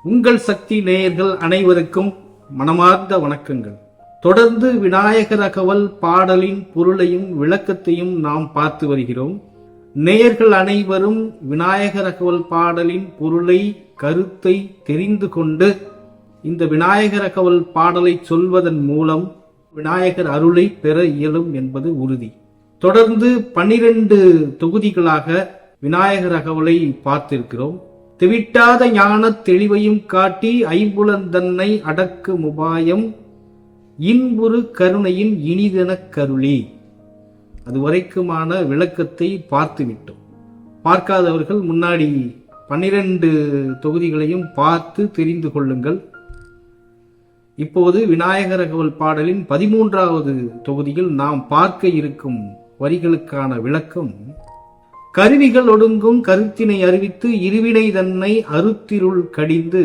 உங்கள் சக்தி நேயர்கள் அனைவருக்கும் மனமார்ந்த வணக்கங்கள். தொடர்ந்து விநாயகர் அகவல் பாடலின் பொருளையும் விளக்கத்தையும் நாம் பார்த்து வருகிறோம். நேயர்கள் அனைவரும் விநாயகர் அகவல் பாடலின் பொருளை, கருத்தை தெரிந்து கொண்டு இந்த விநாயகர் அகவல் பாடலை சொல்வதன் மூலம் விநாயகர் அருளை பெற இயலும் என்பது உறுதி. தொடர்ந்து 12 தொகுதிகளாக விநாயகர் அகவலை பார்த்திருக்கிறோம். தெவிட்டாத ஞான தெளிவையும் காட்டி ஐம்புலந்தன்னை அடக்கும் உபாயம் இன்புறு கருணையின் இனிதெனக் கருளி, அதுவரைக்குமான விளக்கத்தை பார்த்துவிட்டோம். பார்க்காதவர்கள் முன்னாடி 12 தொகுதிகளையும் பார்த்து தெரிந்து கொள்ளுங்கள். இப்போது விநாயகர் அகவல் பாடலின் 13வது தொகுதியில் நாம் பார்க்க இருக்கும் வரிகளுக்கான விளக்கம். கருவிகள் ஒடுங்கும் கருத்தினை அறிவித்து இருவினை தன்னை அருத்திருள் கடிந்து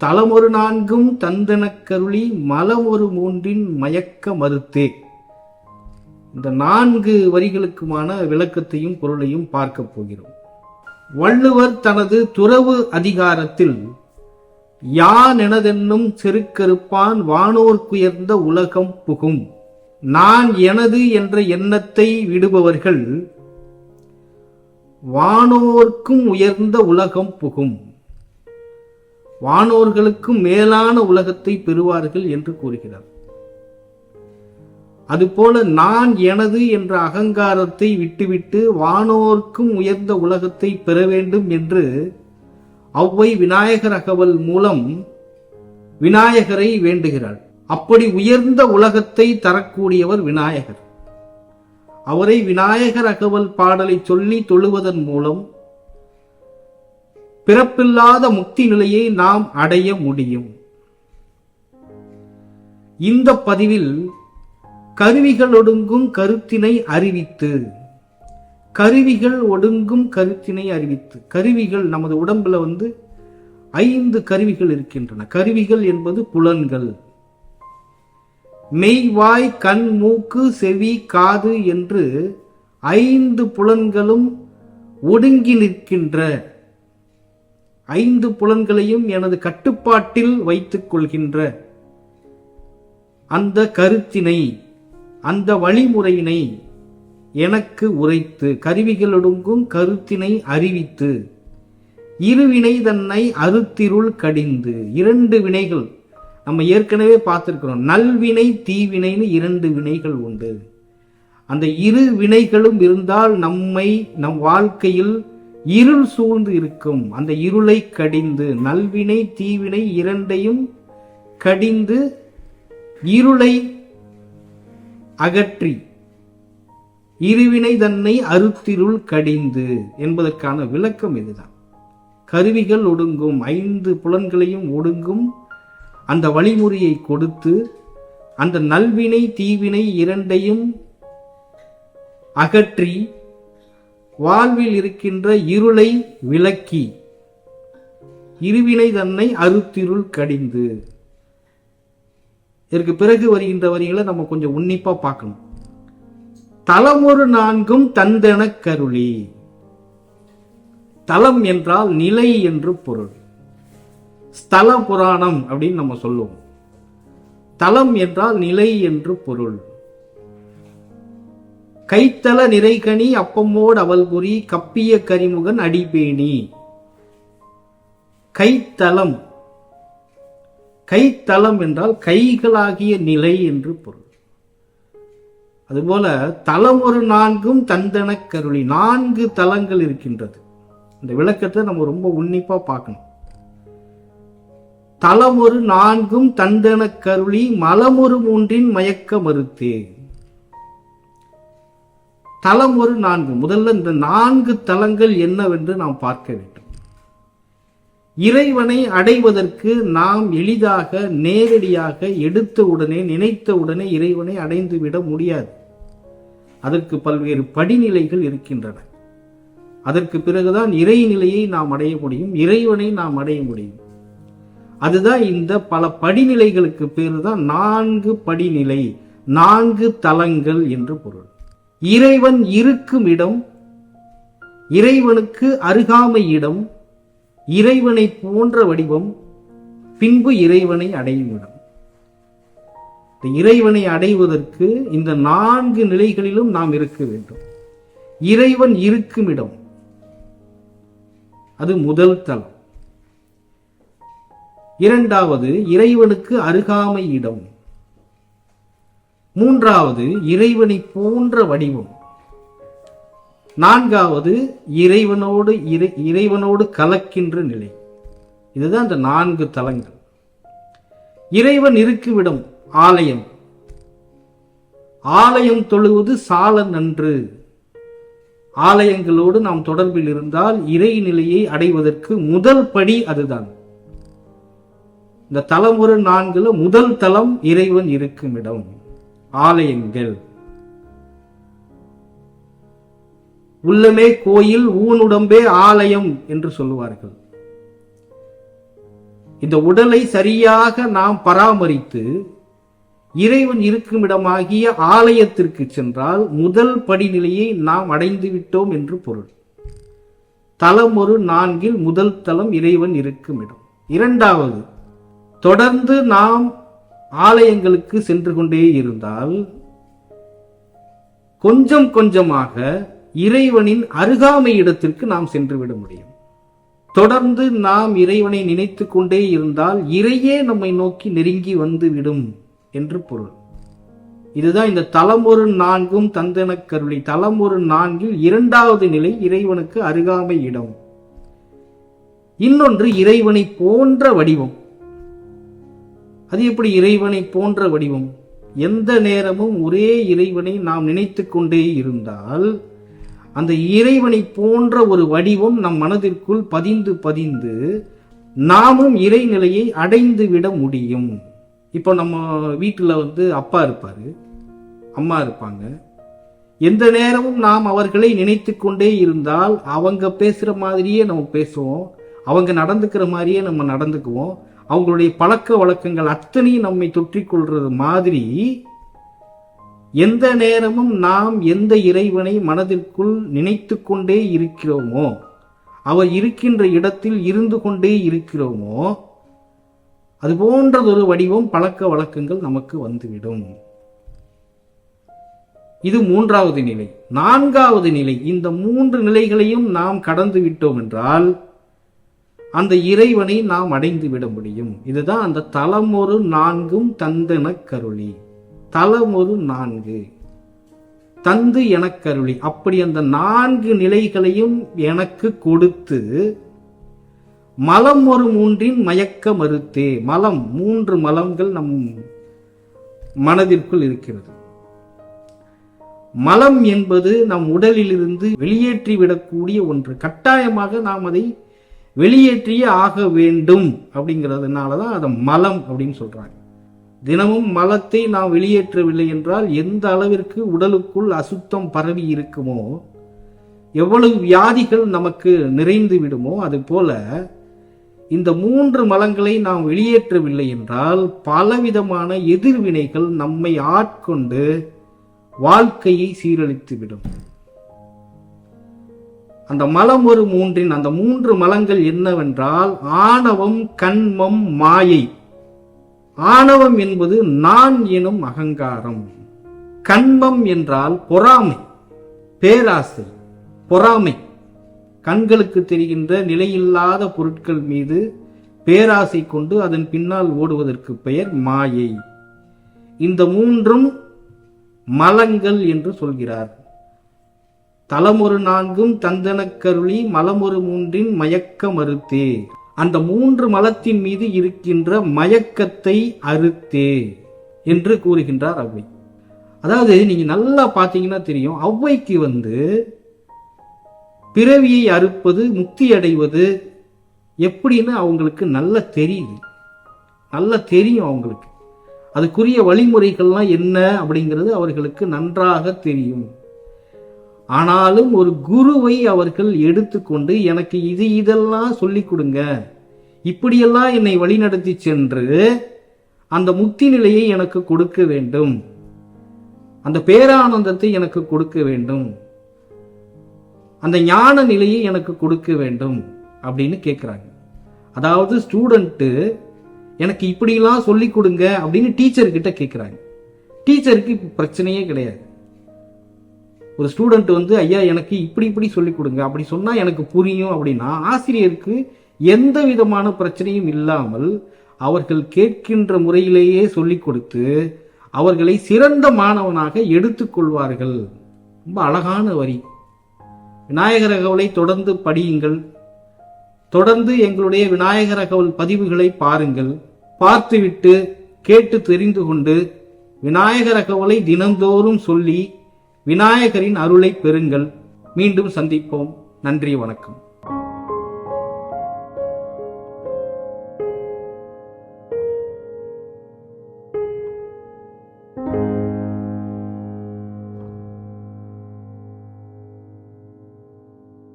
தலமொரு 4 தந்தனக் கருளி மலமொரு 3 மயக்க மறுத்தே. இந்த 4 வரிகளுக்குமான விளக்கத்தையும் பொருளையும் பார்க்க போகிறோம். வள்ளுவர் தனது துறவு அதிகாரத்தில் யான் எனதென்னும் செருக்கறுப்பான் வானோர்க்குயர்ந்த உலகம் புகும், நான் எனது என்ற எண்ணத்தை விடுபவர்கள் வானோர்க்கும் உயர்ந்த உலகம் புகும், வானோர்களுக்கும் மேலான உலகத்தை பெறுவார்கள் என்று கூறுகிறார். அதுபோல நான் எனது என்ற அகங்காரத்தை விட்டுவிட்டு வானோர்க்கும் உயர்ந்த உலகத்தை பெற வேண்டும் என்று ஔவை விநாயகர் அகவல் மூலம் விநாயகரை வேண்டுகிறாள். அப்படி உயர்ந்த உலகத்தை தரக்கூடியவர் விநாயகர். அவரை விநாயகர் அகவல் பாடலை சொல்லி தொழுவதன் மூலம் பிறப்பில்லாத முக்தி நிலையை நாம் அடைய முடியும். இந்த பதிவில் கருவிகள் ஒடுங்கும் கருத்தினை அறிவித்து, கருவிகள் ஒடுங்கும் கருத்தினை அறிவித்து, கருவிகள் நமது உடம்புல 5 கருவிகள் இருக்கின்றன. கருவிகள் என்பது புலன்கள். மெய், வாய், கண், மூக்கு, செவி, காது என்று 5 புலன்களும் ஒடுங்கி நிற்கின்ற, 5 புலன்களையும் எனது கட்டுப்பாட்டில் வைத்துக் கொள்கின்ற அந்த கருத்தினை, அந்த வழிமுறையினை எனக்கு உரைத்து, கருவிகள் ஒடுங்கும் கருத்தினை அறிவித்து இருவினை தன்னை அருத்திருள் கடிந்து. 2 வினைகள் நம்ம ஏற்கனவே பார்த்திருக்கிறோம். நல்வினை தீவினைன்னு 2 வினைகள் உண்டு. அந்த 2 வினைகளும் இருந்தால் நம் வாழ்க்கையில் இருள் சூழ்ந்து இருக்கும். அந்த இருளை கடிந்து, நல்வினை தீவினை 2ஐயும் கடிந்து இருளை அகற்றி இருவினை தன்னை அருத்திருள் கடிந்து என்பதற்கான விளக்கம் இதுதான். கருவிகள் ஒடுங்கும், 5 புலன்களையும் ஒடுங்கும் அந்த வழிமுறையை கொடுத்து, அந்த நல்வினை தீவினை 2ஐயும் அகற்றி வாழ்வில் இருக்கின்ற இருளை விலக்கி இருவினை தன்னை அருத்திருள் கடிந்து. இதற்கு பிறகு வருகின்ற வரிகளை நம்ம கொஞ்சம் உன்னிப்பா பார்க்கணும். தலமொரு 4 தந்தனக் கருளி. தலம் என்றால் நிலை என்று பொருள். ஸ்தல புராணம் அப்படின்னு நம்ம சொல்லுவோம். தலம் என்றால் நிலை என்று பொருள். கைத்தல நிறைகனி அப்பமோடு அவல்புரி கப்பிய கரிமுகன் அடிபேணி. கைத்தலம், கைத்தலம் என்றால் கைகளாகிய நிலை என்று பொருள். அதுபோல தலமொரு 4 தந்தனக் கருளி, 4 தலங்கள் இருக்கின்றது. இந்த விளக்கத்தை நம்ம ரொம்ப உன்னிப்பா பார்க்கணும். தலமொரு 4 தந்தனக் கருளி மலமொரு 3 மயக்க மறுத்தே. தலமொரு 4, முதல்ல இந்த 4 தலங்கள் என்னவென்று நாம் பார்க்க வேண்டும். இறைவனை அடைவதற்கு நாம் எளிதாக நேரடியாக எடுத்த உடனே நினைத்த உடனே இறைவனை அடைந்து விட முடியாது. அதற்கு பல்வேறு படிநிலைகள் இருக்கின்றன. அதற்கு பிறகுதான் இறைநிலையை நாம் அடைய முடியும், இறைவனை நாம் அடைய முடியும். அதுதான் இந்த பல படிநிலைகளுக்கு பேரு தான் 4 படிநிலை, 4 தலங்கள் என்று பொருள். இறைவன் இருக்கும் இடம், இறைவனுக்கு அருகாமை இடம், இறைவனை போன்ற வடிவம், பின்பு இறைவனை அடையும் இடம். இறைவனை அடைவதற்கு இந்த 4 நிலைகளிலும் நாம் இருக்க வேண்டும். இறைவன் இருக்கும் இடம், அது முதல் தலம். இரண்டாவது, இறைவனுக்கு அருகாமை இடம். மூன்றாவது, இறைவனை போன்ற வடிவம். நான்காவது, இறைவனோடு கலக்கின்ற நிலை. இதுதான் இந்த 4 தலங்கள். இறைவன் இருக்குமிடம் ஆலயம். ஆலயம் தொழுவது சால நன்று. ஆலயங்களோடு நாம் தொடர்பில் இருந்தால் இறைநிலையை அடைவதற்கு முதல் படி அதுதான். இந்த தலமுறை 4 முதல் தலம் இறைவன் இருக்கும் இடம், ஆலயங்கள். உள்ளமே கோயில், ஊனுடம்பே ஆலயம் என்று சொல்லுவார்கள். இந்த உடலை சரியாக நாம் பராமரித்து இறைவன் இருக்கும் இடமாகிய ஆலயத்திற்கு சென்றால் முதல் படிநிலையை நாம் அடைந்து விட்டோம் என்று பொருள். தலமொரு 4 முதல் தலம் இறைவன் இருக்கும் இடம். இரண்டாவது, தொடர்ந்து நாம் ஆலயங்களுக்கு சென்று கொண்டே இருந்தால் கொஞ்சம் கொஞ்சமாக இறைவனின் அருகாமை இடத்திற்கு நாம் சென்று விட முடியும். தொடர்ந்து நாம் இறைவனை நினைத்து கொண்டே இருந்தால் இறையே நம்மை நோக்கி நெருங்கி வந்து விடும் என்று பொருள். இதுதான் இந்த தலமொரு 4 தந்தெனக் கருளி. தலமொரு 4 இரண்டாவது நிலை இறைவனுக்கு அருகாமை இடம். இன்னொன்று, இறைவனை போன்ற வடிவம். அது எப்படி இறைவனை போன்ற வடிவம்? எந்த நேரமும் ஒரே இறைவனை நாம் நினைத்து கொண்டே இருந்தால் அந்த இறைவனை போன்ற ஒரு வடிவம் நம் மனதிற்குள் பதிந்து பதிந்து நாமும் இறைநிலையை அடைந்து விட முடியும். இப்போ நம்ம வீட்டில் அப்பா இருப்பாரு, அம்மா இருப்பாங்க. எந்த நேரமும் நாம் அவர்களை நினைத்து கொண்டே இருந்தால் அவங்க பேசுற மாதிரியே நம்ம பேசுவோம், அவங்க நடந்துக்கிற மாதிரியே நம்ம நடந்துக்குவோம். அவங்களுடைய பழக்க வழக்கங்கள் அத்தனையும் நம்மை தொற்றிக்கொள்றது மாதிரி எந்த நேரமும் நாம் எந்த இறைவனை மனதிற்குள் நினைத்து கொண்டே இருக்கிறோமோ, அவர் இருக்கின்ற இடத்தில் இருந்து கொண்டே இருக்கிறோமோ, அது போன்றதொரு வடிவம், பழக்க வழக்கங்கள் நமக்கு வந்துவிடும். இது மூன்றாவது நிலை. நான்காவது நிலை, இந்த 3 நிலைகளையும் நாம் கடந்து விட்டோம் என்றால் அந்த இறைவனை நாம் அடைந்து விட முடியும். இதுதான் அந்த தலமொரு 4 தந்தெனக் கருளி. தலமொரு 4 தந்து எனக்கருளி. அப்படி அந்த 4 நிலைகளையும் எனக்கு கொடுத்து மலம் ஒரு 3 மயக்க மறுத்தே. மலம், 3 மலங்கள் நம் மனதிற்குள் இருக்கிறது. மலம் என்பது நம் உடலிலிருந்து வெளியேற்றி விடக்கூடிய ஒன்று. கட்டாயமாக நாம் அதை வெளியேற்றியே ஆக வேண்டும். அப்படிங்கிறதுனாலதான் அதை மலம் அப்படின்னு சொல்றாங்க. தினமும் மலத்தை நாம் வெளியேற்றவில்லை என்றால் எந்த அளவிற்கு உடலுக்குள் அசுத்தம் பரவி இருக்குமோ, எவ்வளவு வியாதிகள் நமக்கு நிறைந்து விடுமோ, அது போல இந்த 3 மலங்களை நாம் வெளியேற்றவில்லை என்றால் பலவிதமான எதிர்வினைகள் நம்மை ஆட்கொண்டு வாழ்க்கையை சீரழித்துவிடும். அந்த மலம் ஒரு 3 அந்த 3 மலங்கள் என்னவென்றால் ஆணவம், கண்மம், மாயை. ஆணவம் என்பது நான் எனும் அகங்காரம். கண்மம் என்றால் பொறாமை, பேராசை, பொறாமை. கண்களுக்கு தெரிகின்ற நிலையில்லாத பொருட்கள் மீது பேராசை கொண்டு அதன் பின்னால் ஓடுவதற்கு பெயர் மாயை. இந்த 3 மலங்கள் என்று சொல்கிறார். தலமொரு 4 தந்தெனக் கருளி மலமொரு 3 மயக்க மறுத்தே. அந்த 3 மலத்தின் மீது இருக்கின்ற மயக்கத்தை அறுத்தே என்று கூறுகின்றார் ஔவை. அதாவது நீங்க நல்லா பார்த்தீங்கன்னா தெரியும், ஔவைக்கு பிறவியை அறுப்பது, முக்தி அடைவது எப்படின்னு அவங்களுக்கு நல்லா தெரியுது. நல்லா தெரியும் அவங்களுக்கு. அதுக்குரிய வழிமுறைகள்லாம் என்ன அப்படிங்கிறது அவர்களுக்கு நன்றாக தெரியும். ஆனாலும் ஒரு குருவை அவர்கள் எடுத்துக்கொண்டு எனக்கு இதெல்லாம் சொல்லிக் கொடுங்க, இப்படியெல்லாம் என்னை வழிநடத்தி சென்று அந்த முக்தி நிலையை எனக்கு கொடுக்க வேண்டும், அந்த பேரானந்தத்தை எனக்கு கொடுக்க வேண்டும், அந்த ஞான நிலையை எனக்கு கொடுக்க வேண்டும் அப்படின்னு கேட்குறாங்க. அதாவது ஸ்டூடெண்ட்டு எனக்கு இப்படிலாம் சொல்லி கொடுங்க அப்படின்னு டீச்சர்கிட்ட கேட்குறாங்க. டீச்சருக்கு பிரச்சனையே கிடையாது. ஒரு ஸ்டூடெண்ட் வந்து ஐயா எனக்கு இப்படி சொல்லி கொடுங்க அப்படி சொன்னா எனக்கு புரியும் அப்படின்னா ஆசிரியருக்கு எந்த விதமான பிரச்சனையும் இல்லாமல் அவர்கள் கேட்கின்ற முறையிலேயே சொல்லிக் கொடுத்து அவர்களை சிறந்த மாணவனாக எடுத்துக்கொள்வார்கள். ரொம்ப அழகான வரி. விநாயகர் அகவலை தொடர்ந்து படியுங்கள். தொடர்ந்து எங்களுடைய விநாயகர் அகவல் பதிவுகளை பாருங்கள். பார்த்துவிட்டு கேட்டு தெரிந்து கொண்டு விநாயகர் அகவலை தினந்தோறும் சொல்லி விநாயகரின் அருளை பெறுங்கள். மீண்டும் சந்திப்போம். நன்றி, வணக்கம்.